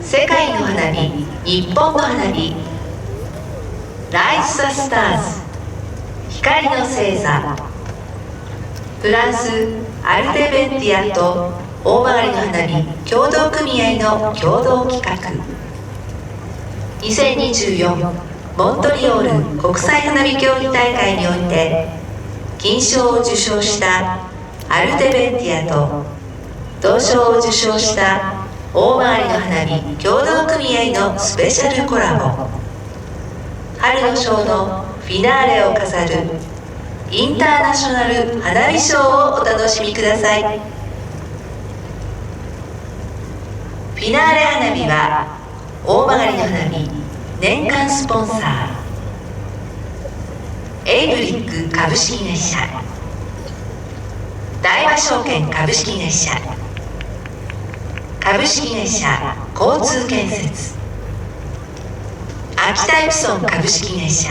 世界の花火、日本の花火、ライズ・ザ・スターズ、光の星座、フランスアルテベンティアと大曲の花火共同組合の共同企画、2024モントリオール国際花火競技大会において金賞を受賞したアルテベンティアと銅賞を受賞した大曲の花火共同組合のスペシャルコラボ、春のショーのフィナーレを飾るインターナショナル花火ショーをお楽しみください。フィナーレ花火は大曲の花火年間スポンサー、エイブリック株式会社、大和証券株式会社、株式会社交通建設、秋田エプソン株式会社、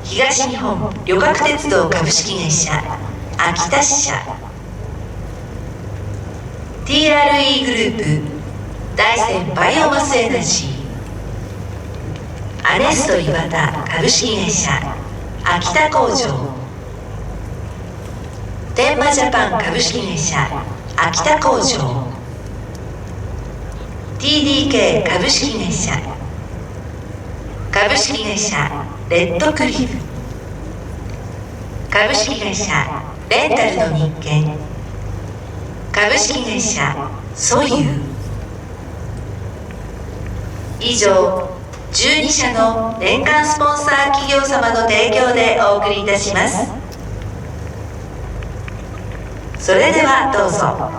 東日本旅客鉄道株式会社秋田支社、 TRE グループ大山バイオマスエナジー、アネスト岩田株式会社秋田工場、天馬ジャパン株式会社秋田工場、 TDK 株式会社、株式会社レッドクリフ、株式会社レンタルの日券、株式会社ソユー。以上12社の年間スポンサー企業様の提供でお送りいたします。それではどうぞ。